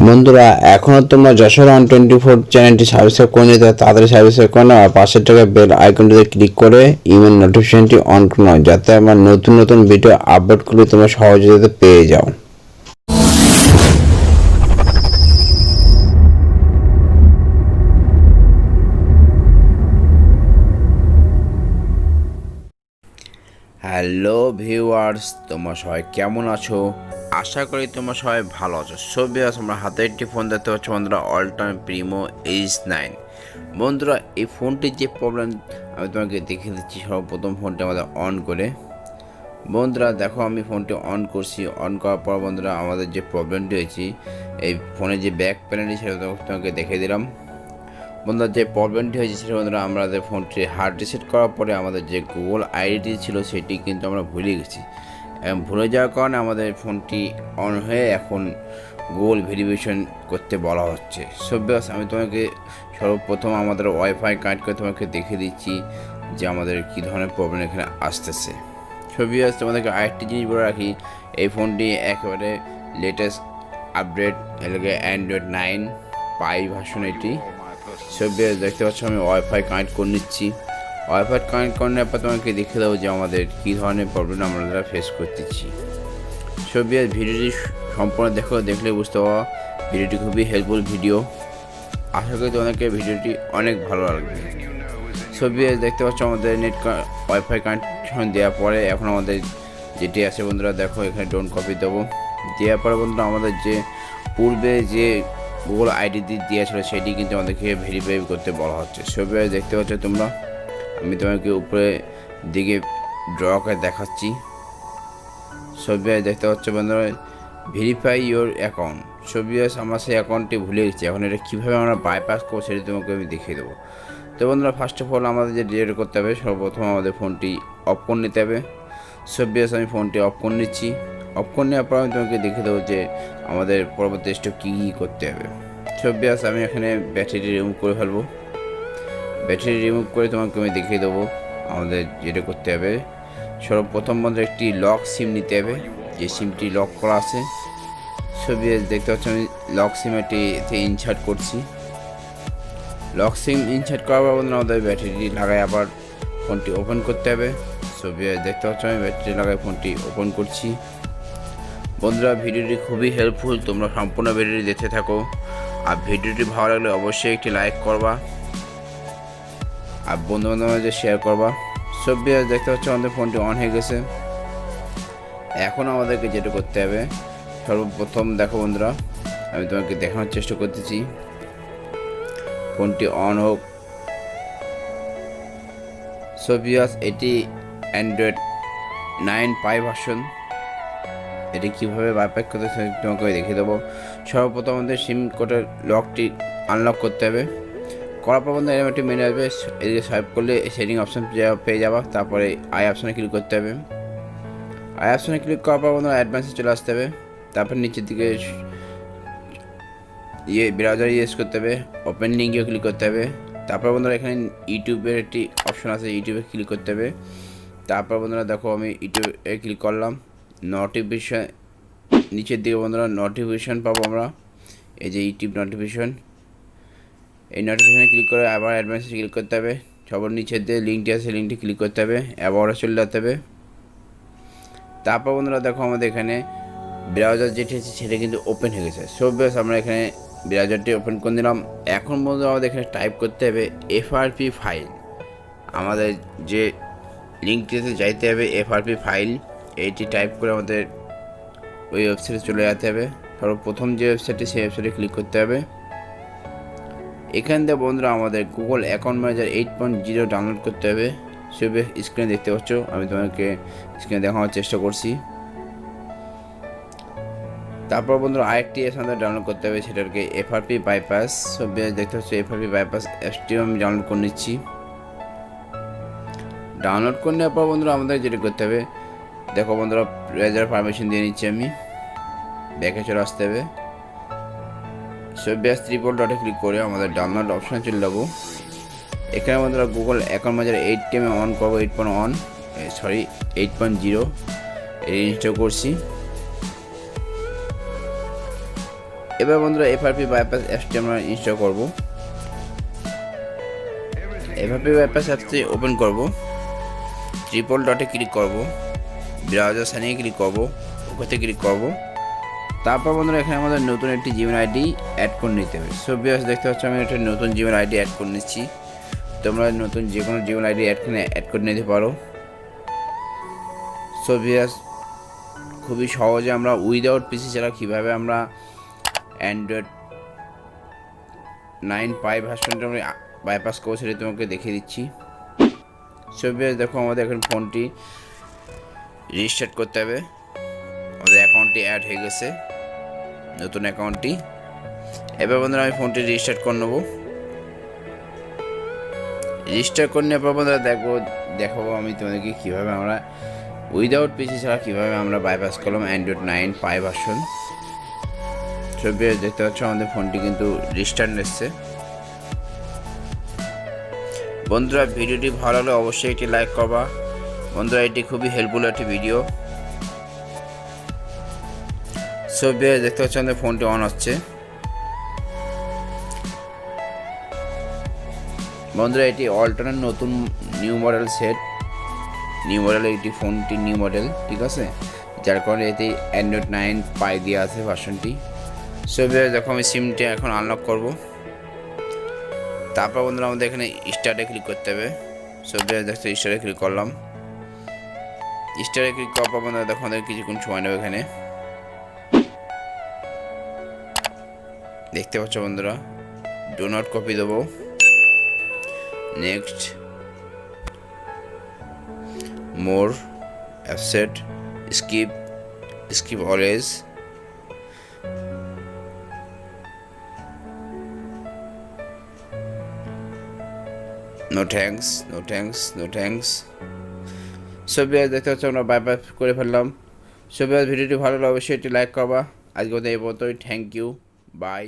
বন্ধুরা এখনো তোমরা যশোর 124 চ্যানেলটি সাবস্ক্রাইব করে নিতে তাড়াতাড়ি সাবস্ক্রাইব করে নাও আর পাশের টাকা বেল আইকনটিতে ক্লিক করে ইমেল নোটিফিকেশনটি অন করে নাও যাতে আমার নতুন নতুন ভিডিও আপলোড করলে তোমরা সহজে যাতে পেয়ে যাও। হ্যালো ভিউয়ার্স, তোমরা সবাই কেমন আছো? আশা করি তোমরা সবাই ভালো আছো। সো ভিউয়ার্স, আমরা হাতে একটি ফোন দেখতে পাচ্ছি বন্ধুরা, অল্টন প্রিমো H9। বন্ধুরা এই ফোনটির যে প্রবলেম আমি তোমাকে দেখিয়ে দিচ্ছি। সর্বপ্রথম ফোনটি আমাদের অন করে বন্ধুরা দেখো, আমি ফোনটি অন করছি। অন করার পর বন্ধুরা আমাদের যে প্রবলেমটি হয়েছে, এই ফোনের যে ব্যাক প্যানেলটি সেটা তোমাকে দেখিয়ে দিলাম। বন্ধুরা যে প্রবলেমটি হয়েছে সেটা বন্ধুরা, আমাদের ফোনটি হার্ড রিসেট করার পরে আমাদের যে গুগল আইডি ছিল সেটি কিন্তু আমরা ভুলে গেছি। ভুলে যাওয়ার কারণে আমাদের ফোনটি অন হয়ে এখন গুগল ভেরিফিকেশন করতে বলা হচ্ছে। সো ভিউয়ার্স, আমি তোমাকে সর্বপ্রথম আমাদের ওয়াইফাই কানেক্ট করে তোমাকে দেখিয়ে দিচ্ছি যে আমাদের কী ধরনের প্রবলেম এখানে আসতেছে। সো ভিউয়ার্স, তোমাদেরকে আরেকটি জিনিস বলে রাখি, এই ফোনটি একেবারে লেটেস্ট আপডেট এলাকায় অ্যান্ড্রয়েড 9 পাই ভার্সন এটি। সো ভিউয়ার্স, দেখতে পাচ্ছ আমি ওয়াইফাই কানেক্ট করে নিচ্ছি। ওয়াইফাই কানেক্ট করার পর তোমাকে দেখে দেবো যে আমাদের কী ধরনের প্রবলেম আমরা ফেস করতেছি। সো ভিউয়ার্স, ভিডিওটি সম্পূর্ণ দেখলে বুঝতে পারো ভিডিওটি খুবই হেল্পফুল ভিডিও। আশা করি তোমাদেরকে ভিডিওটি অনেক ভালো লাগবে। সো ভিউয়ার্স, দেখতে পাচ্ছ আমাদের নেট ওয়াইফাই কানেকশন দেওয়ার পরে এখন আমাদের যেটি আছে বন্ধুরা, দেখো এখানে ডোন্ট কপি দেবো। দেওয়ার পরে বন্ধুরা আমাদের যে পূর্বে যে গুগল আইডি দেওয়া ছিল সেটি কিন্তু আমাদেরকে ভেরিফাই করতে বলা হচ্ছে। সো ভিউয়ার্স, দেখতে পাচ্ছ তোমরা, আমি তোমাকে উপরে দিকে ড্র করে দেখাচ্ছি। সো ভিউয়ার্স, দেখতে পাচ্ছ বন্ধুরা, verify your account. So viewers, আমরা সেই অ্যাকাউন্টটি ভুলে গেছি। এখন এটা কীভাবে আমরা বাইপাস করবো সেটি তোমাকে আমি দেখিয়ে দেবো। তো বন্ধুরা, ফার্স্ট অফ অল আমাদের যে ডিলিট করতে হবে, সর্বপ্রথম আমাদের ফোনটি অফ করে নিতে হবে। সো ভিউয়ার্স, আমি ফোনটি অফ করে নিচ্ছি। অফ করে নেওয়ার পর আমি তোমাকে দেখিয়ে দেবো যে আমাদের পরবর্তী স্টেপ কী কী করতে হবে। সো ভিউয়ার্স, আমি এখানে ব্যাটারি রিমুভ করে ফেলবো। ব্যাটারি রিমুভ করে তোমাকে আমি দেখিয়ে দেবো আমাদের যেটা করতে হবে। সর্বপ্রথম বন্ধুরা একটি লক সিম নিতে হবে, যে সিমটি লক করা আছে। সো ভিউয়ার্স, দেখতে পাচ্ছি আমি লক সিম এতে ইনসার্ট করছি। লক সিম ইনসার্ট করার পর বন্ধুরা আমাদের ব্যাটারি লাগাই আবার ফোনটি ওপেন করতে হবে। সো ভিউয়ার্স, দেখতে পাচ্ছ আমি ব্যাটারি লাগাই ফোনটি ওপেন করছি। বন্ধুরা ভিডিওটি খুবই হেল্পফুল, তোমরা সম্পূর্ণ ভিডিওটি দেখতে থাকো। আর ভিডিওটি ভালো লাগলে অবশ্যই একটি লাইক করবা আর বন্ধু বান্ধবদের শেয়ার করবা। সব ভিউয়ার্স, দেখতে পাচ্ছ আমাদের ফোনটি অন হয়ে গেছে। এখন আমাদেরকে যেটা করতে হবে, সর্বপ্রথম দেখো বন্ধুরা, আমি তোমাকে দেখানোর চেষ্টা করতেছি। ফোনটি অন হোক। সো ভিউয়ার্স, এটি অ্যান্ড্রয়েড 9 পাই ভার্সন। এটি কীভাবে বাইপাস করতে তোমাকে দেখিয়ে দেবো। সর্বপ্রথম আমাদের সিম কোডের লকটি আনলক করতে হবে। করার পর বন্ধুরা এরকম একটি মেনু আসবে, এদিকে সোয়াইপ করলে সেটিং অপশান পেয়ে যাবা। তারপরে আই অপশানে ক্লিক করতে হবে। আই অপশানে ক্লিক করার পর বন্ধুরা অ্যাডভান্সে চলে আসতে হবে। তারপর নিচের দিকে ব্রাউজার ইউজ করতে হবে, ওপেন লিঙ্কেও ক্লিক করতে হবে। তারপর বন্ধুরা এখানে ইউটিউবের একটি অপশান আছে, ইউটিউবে ক্লিক করতে হবে। তারপর বন্ধুরা দেখো আমি ইউটিউবে ক্লিক করলাম। নোটিফিকেশান নিচের দিকে বন্ধুরা নোটিফিকেশান পাবো আমরা, এই যে ইউটিউব নোটিফিকেশান। এই নোটিফিকেশানে ক্লিক করে আবার অ্যাডভান্সে ক্লিক করতে হবে। সবার নিচের দিয়ে লিঙ্কটি আছে, লিঙ্কটি ক্লিক করতে হবে, আবারও চলে যেতে হবে। তারপর বন্ধুরা দেখো আমাদের এখানে ব্রাউজার যেটি আছে সেটা কিন্তু ওপেন হয়ে গেছে। সো ভিউয়ার্স, আমরা এখানে ব্রাউজারটি ওপেন করে দিলাম। এখন বন্ধুরা আমাদের এখানে টাইপ করতে হবে FRP ফাইল। আমাদের যে লিঙ্কটিতে যাইতে হবে FRP ফাইল, এইটি টাইপ করে আমাদের ওই ওয়েবসাইটে চলে যেতে হবে। সর্বপ্রথম যে ওয়েবসাইটটি সেই ওয়েবসাইটে ক্লিক করতে হবে। এখান থেকে বন্ধুরা আমাদের গুগল অ্যাকাউন্ট ম্যানেজার 8.0 ডাউনলোড করতে হবে। সেভাবে স্ক্রিনে দেখতে পাচ্ছ, আমি তোমাকে স্ক্রিনে দেখানোর চেষ্টা করছি। তারপর বন্ধুরা আরেকটি এখানে ডাউনলোড করতে হবে, সেটাকে FRP বাইপাস। সব দেখতে পাচ্ছ FRP বাইপাস অ্যাপসটিও আমি ডাউনলোড করে নিচ্ছি। ডাউনলোড করে নেওয়ার পর বন্ধুরা আমাদের যেটা করতে হবে, দেখো বন্ধুরা ব্রাউজার পারমিশন দিয়ে নিচ্ছি আমি, ব্যাকে চলে আসতে হবে। সব ত্রিপল ডটে ক্লিক করে আমাদের ডাউনলোড অপশানে চলে যাবো। এখানে বন্ধুরা গুগল অ্যাকাউন্ট ম্যানেজার 8টি আমি অন করবো, 8.0 এই ইনস্টল করছি। এবার বন্ধুরা FRP বাইপাস অ্যাপসটি আমরা ইনস্টল করব। FRP বাইপাস অ্যাপসটি ওপেন করব, ট্রিপল ডটে ক্লিক করব, ব্রাউজার সাইনে ক্লিক করব, ওকেতে ক্লিক করব। তারপর বন্ধুরা এখানে আমাদের নতুন একটি জিমেল আইডি অ্যাড করে নিতে হবে। সো ভিউয়ার্স দেখতে পাচ্ছ আমি একটা নতুন জিমেল আইডি অ্যাড করে নিচ্ছি। তোমরা নতুন যে কোনো জিমেল আইডি অ্যাড করে নিতে পারো। সো ভিউয়ার্স খুবই সহজে আমরা উইদাউট পিসি ছাড়া কীভাবে আমরা অ্যান্ড্রয়েড 9 পাই ভার্সনটা আমরা বাইপাস করবো সেটা তোমাকে দেখিয়ে দিচ্ছি। সো ভিউয়ার্স দেখো আমাদের এখন ফোনটি রেজিস্টার্ট করতে হবে। আমাদের অ্যাকাউন্টটি অ্যাড হয়ে গেছে, নতুন অ্যাকাউন্টটি। এবার বন্ধুরা আমি ফোনটি রেজিস্টার করে নেবো। রেজিস্টার করে নেওয়ার পর বন্ধুরা দেখাবো আমি তোমাদেরকে কীভাবে আমরা উইদাউট পিসি ছাড়া কীভাবে আমরা বাইপাস করলাম অ্যান্ড্রয়েড 9 পাই ভার্সন। সব দেখতে পাচ্ছ আমাদের ফোনটি কিন্তু রেজিস্টার্ড এসছে। বন্ধুরা ভিডিওটি ভালো হলে অবশ্যই একটি লাইক করবা। বন্ধুরা এটি খুবই হেল্পফুল একটি ভিডিও। সব দেখতে পাচ্ছ আমাদের ফোনটি অন হচ্ছে। বন্ধুরা এটি অল্টনের নতুন new model set, new model এটি ফোনটি নিউ মডেল, ঠিক আছে, যার কারণে এতে অ্যান্ড্রয়েড 9 পাই দেওয়া আছে ভার্সনটি। সো দেখো আমি সিমটি এখন আনলক করব। তারপর বন্ধুরা আমাদের এখানে স্টার্টে ক্লিক করতে হবে। সো দেখতে স্টার্টে ক্লিক করলাম। স্টার্টে ক্লিক করার পর বন্ধুরা দেখো আমাদের কিছুক্ষণ সময় নেবে। এখানে দেখতে পাচ্ছ বন্ধুরা ডো নট কপি দেবো, নেক্সট, মোর, অ্যাপসেট, স্কিপ অলওয়েজ, নো থ্যাঙ্কস। সব দেখতে পাচ্ছ আমরা বাইপাস করে ফেললাম। সব ভিডিওটি ভালো লাগলে অবশ্যই একটি লাইক করবা। আজকে এই পর্যন্তই, থ্যাংক ইউ, বাই।